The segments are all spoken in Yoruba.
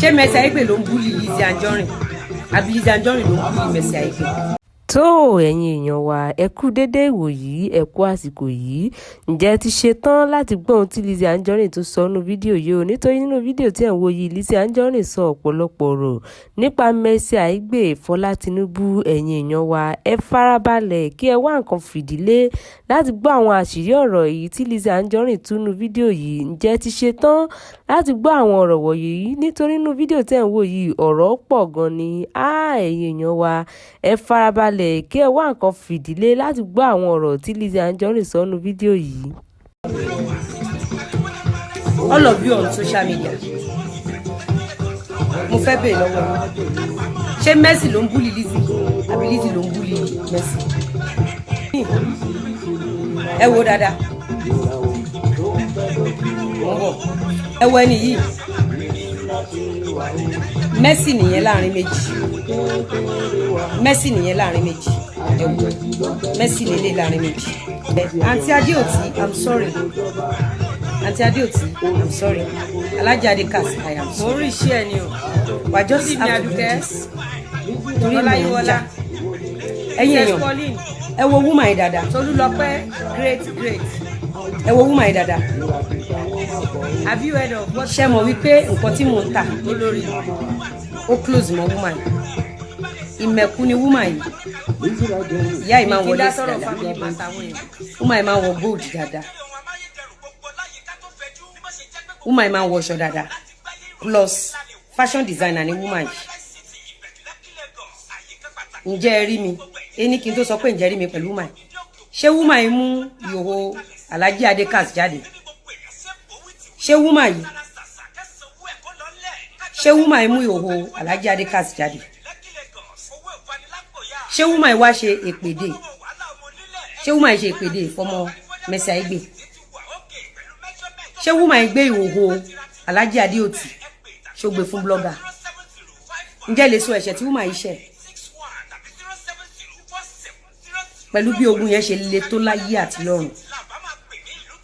ṣé Mercy Aigbe ló ń búlì Lizzy Anjorin àbí Lizzy Anjorin ló ń búlì Mercy Aigbe? tó ẹ̀yin èèyàn wa ẹ kú dédé ìwòyí ẹ kú àsìkò yìí ǹjẹ́ ti ṣe tán láti gbọ́ ohun tí Lizzy Anjorin tó sọ nínú fídíò yìí o nítorí nínú fídíò tí ẹ̀ ń wo yìí Lizzy Anjorin sọ ọ̀pọ̀lọpọ̀ ọ̀rọ̀ nípa Mercy Aigbe Fọlá Tinubu. ẹ̀yin èèyàn wa ẹ farabalẹ̀ kí ẹ wá nǹkan fìdílé láti gbọ́ àwọn àṣírí ọ̀rọ̀ yìí tí Lizzy Anjorin tú nínú fídíò yìí. ǹjẹ́ ti ṣe tán láti gbọ́ àwọn ọ̀rọ̀ wọ̀nyí nítorí nínú fídíò tí ẹ̀ ń wo yìí ọ̀rọ̀ pọ̀ gan ni. ẹ̀yin èèyàn wa ẹ farabalẹ̀ kí ẹ wá nǹkan fìdílé láti gbọ́ àwọn ọ̀rọ̀ tí Lizzy Anjorin sọ nínú fídíò yìí. All of you on social media mo fẹ́ bèèrè lọ́wọ́ yín ṣé Mercy ló ń búlì Lizzy àbí Lizzy ló ń búlì Mercy? ẹ wo dáadáa ẹ wo ẹni yìí Mercy nìyẹn láàrin méjì Mercy nìyẹn láàrin méjì ẹ wo Mercy lélẹ̀ láàrin méjì. Aunty Adeoti I'm sorry Aunty Adeoti I'm sorry Alhaji Adekas I am sorry. mo rí iṣẹ́ ẹ ni o wà just have to do this torí mo ń jà ẹ̀yin èèyàn ẹ wo woman yìí dáadáa Tolúlọpẹ́ great ẹ wo woman yìí dáadáa have you heard of what ṣé mọ̀ wípé nǹkan tí mò ń tà olórí ó close mọ́ woman yìí ìmẹ̀kú ni woman yìí ìyá yìí máa ń wọlé sí dáadáa woman yìí máa ń wọ gold dáadáa woman yìí máa ń wọṣọ dáadáa plus fashion designer ni woman yìí. ǹjẹ́ ẹ rí mi ẹni kí n tó sọ pé ǹjẹ́ rí mi pẹ̀lú woman yìí ṣé woman yìí mú ìhòòhò Alhaji Adekas jáde? ṣé woman yìí mú ìhòòhò Alhaji Adekas jáde? ṣé woman yìí wá ṣe èpèdè? ṣé woman yìí ṣe èpèdè fọmọ Mercy Aigbe? ṣé woman yìí gbé ìhòòhò Alhaji Adeoti ṣó gbé fún blogger? ǹjẹ́ lè sọ ẹ̀ṣẹ̀ tí woman yìí ṣẹ̀ pẹ̀lú bí ogun yẹn ṣe le tó láyé àti lọ́run,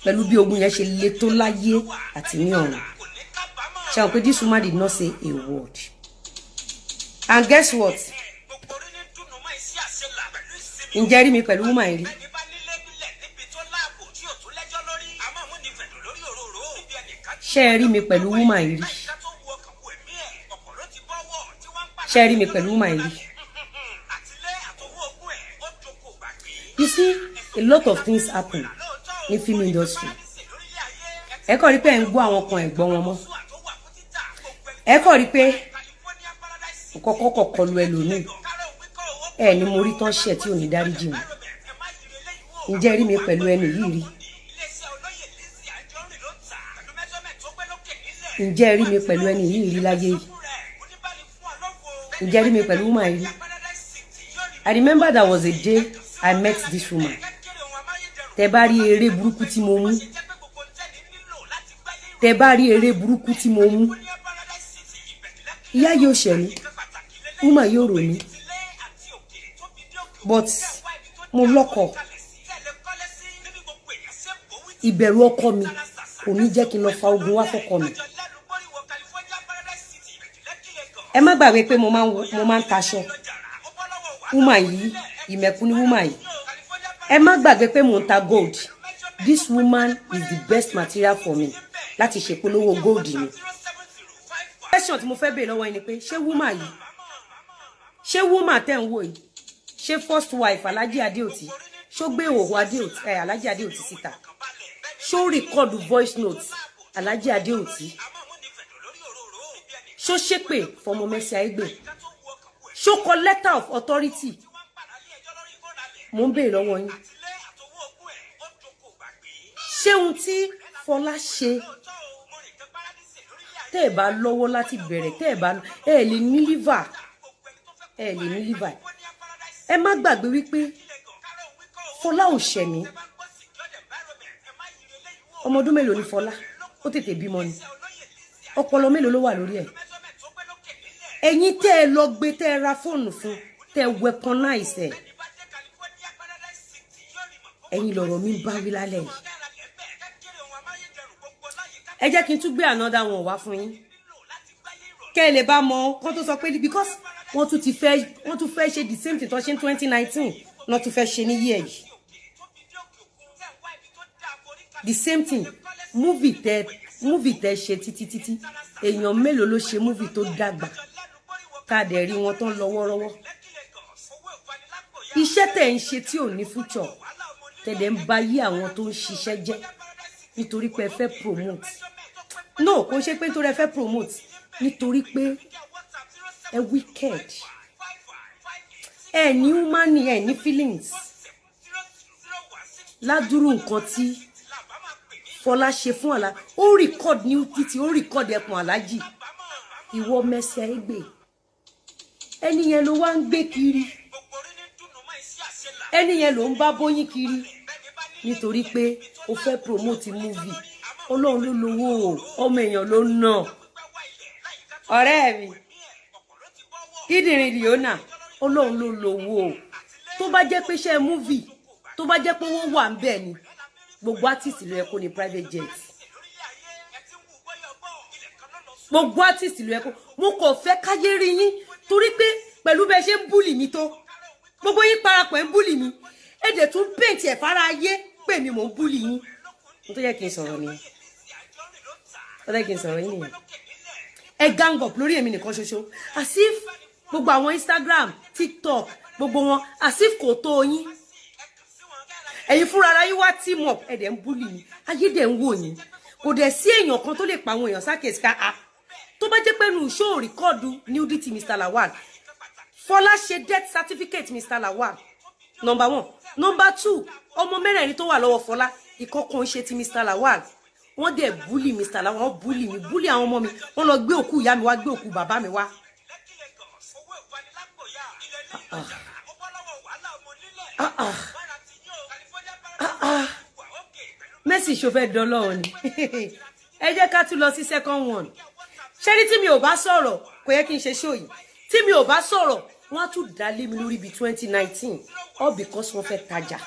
pẹ̀lú bí ogun yẹn ṣe le tó láyé àti ní ọ̀run? ṣé o pé this woman did not say a word, and guess what? ǹjẹ́ rí mi pẹ̀lú woman yìí rí? ṣé ẹ rí mi pẹ̀lú woman yìí rí? ṣé ẹ rí mi pẹ̀lú woman yìí rí? You see, a lot of things happen in film industry. Ẹ kàn rí pé ẹ ń gbọ́ àwọn kan ẹ̀gbọ́n wọn mọ́. Ẹ kàn rí pé kọ́kọ́ kọlu ẹlòmíì. Ẹ ní mo rí tán ṣẹ̀ tí ò ní dáríjì mi. Ǹjẹ́ rí mi pẹ̀lú ẹni yìí rí? Ǹjẹ́ rí mi pẹ̀lú ẹni yìí rí láyé yìí? Ǹjẹ́ rí mi pẹ̀lú woman yìí rí? I remember there was a day I met this woman. Tẹ́ bá rí eré burúkú tí mo mú. Tẹ́ bá rí eré burúkú tí mo mú. Ìyá yóò ṣẹ̀ mí. Woman yóò rò mí. But mo lọ́kọ. Ìbẹ̀rù ọkọ mi kò ní jẹ́ kí n lọ fa ogun wá fọ́kọ mi. Ẹ má gbàgbé pé mo máa ń taṣọ. Woman yìí ìmẹ̀kú ni woman yìí. Ẹ má gbàgbé pé mo ń ta gold. This woman is the best material for me láti ṣe polówó gold mi. Question tí mo fẹ́ béèrè lọ́wọ́ yín ni pé ṣé woman yìí, ṣé woman tẹ́ ń wò yìí, ṣé first wife Alhaji Adeoti ṣó gbé ìhòòhò Alhaji Adeoti síta? Ṣó record voice notes Alhaji Adeoti? Ṣó ṣépè fọmọ Mercy Aigbe? Ṣó kọ letter of authority? Mo ń béèrè lọ́wọ́ yín. Ṣé ohun tí Fọlá ṣe tẹ́ ẹ bá lọ́wọ́ láti bẹ̀rẹ̀, tẹ́ ẹ lè ní liver, ẹ má gbàgbé wípé Fọlá ò ṣẹ̀ mí. ọmọ ọdún mélòó ni Fọlá? Ó tètè bímọ ni. Ọpọlọ mélòó ló wà lórí ẹ̀? Ẹ̀yin tẹ́ ẹ lọ gbé, tẹ́ ẹ ra fóònù fún, tẹ́ ẹ weaponize ẹ̀. Ẹ̀yin lọ̀rọ̀ mi bá wí lálẹ́ yìí. ẹ jẹ́ kí n tún gbé another one wá fún yín. kẹ́ lè bá mọ̀ kó tó sọ pé because wọ́n tún fẹ́ ṣe the same thing tó ṣe ní 2019 náà tún fẹ́ ṣe ní year yìí the same thing movie tẹ́ ṣe títí èèyàn mélòó ló ṣe movie tó dàgbà ká dẹ̀ rí wọn tán lọ́wọ́rọ́wọ́ iṣẹ́ tẹ́ ń ṣe tí ò ní future tẹ̀dẹ̀ ń ba yí àwọn tó ń ṣiṣẹ́ jẹ́ nítorí pé ẹ fẹ́ promote no kò ṣe pé nítorí ẹ fẹ́ promote nítorí pé ẹ wicked ẹ ní human ẹ ní feelings ládùúrú nǹkan tí Fọlá ṣe fún àlá ó record ní títí ó record ẹkùn alájì ìwọ mẹsẹ ẹgbẹ ẹni yẹn ló wá ń gbé kiri ẹni yẹn ló ń bá bóyín kiri nítorí pé ó fẹ́ promote movie Ọlọ́run ló lówó ọmọ èèyàn ló ná ọ̀rẹ́ mi kíndìnrín Leona Ọlọ́run ló lówó tó bá jẹ́ pé iṣẹ́ movie tó bá jẹ́ pé wọ́n wà ń bẹ̀ ni gbogbo artist ló yẹ kó ní private jet gbogbo artist ló yẹ kó mo kò fẹ́ káyé rí yín torí pé pẹ̀lú bẹ́ẹ̀ ṣe ń búlì mi tó gbogbo yín parapọ̀ ń búlì mi èdè tún paint ẹ̀ fara ayé pé mi mò ń búlì yín tó yẹ kí n sọ̀rọ̀ nìyẹn tó yẹ kí n sọ̀rọ̀ yín nìyẹn ẹ gang up lórí èmi nìkan ṣoṣo as if gbogbo àwọn Instagram TikTok gbogbo wọn as if kò tó yín ẹ̀yin fúnra ara yín wá team up ẹ dẹ̀ ń búlì yín ayé dẹ̀ ń wò yín kò dẹ̀ sí èèyàn kan tó lè pa àwọn èèyàn sákèsí ká a tó bá jẹ́ pé nu show rìkọ́ọ̀dù nudity Mr. Lawal Fọlá ṣe death certificate Mr. Lawal number 1 number 2 ọmọ mẹ́rẹ̀ẹ̀rin tó wà lọ́wọ́ Fọlá ìkọ̀kan ṣe ti Mr. Lawal wọ́n dẹ̀ búlì Mr. Lawal wọ́n búlì mi búlì àwọn ọmọ mi wọ́n lọ gbé òkú ìyá mi wá gbé òkú bàbá mi wá. Mercy ṣó fẹ́ dọ́lọ́ọ̀ ni ẹ jẹ́ ká tún lọ sí second one ṣé ní tí mi ò bá sọ̀rọ̀ kò yẹ kí n ṣe show yìí tí mi ò bá sọ̀rọ̀ wọ́n á tún dá lé mi lórí bí 2019 all because wọ́n fẹ́ tajà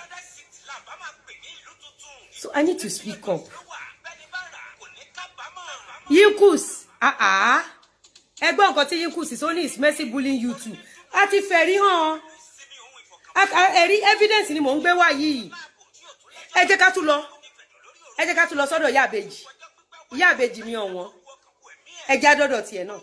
so I need to speak up. Yinkus ẹgbẹ́ nǹkan tí Yinkus is only is Mercy bullying you too a ti fẹ̀rí hàn ẹ̀rí evidence ni mò ń gbé wá yìí ẹ jẹ́ ká tún lọ sọ́dọ̀ ìyá àbèjì mi ọ̀wọ́n ẹ já dọ́dọ̀ tiẹ̀ náà.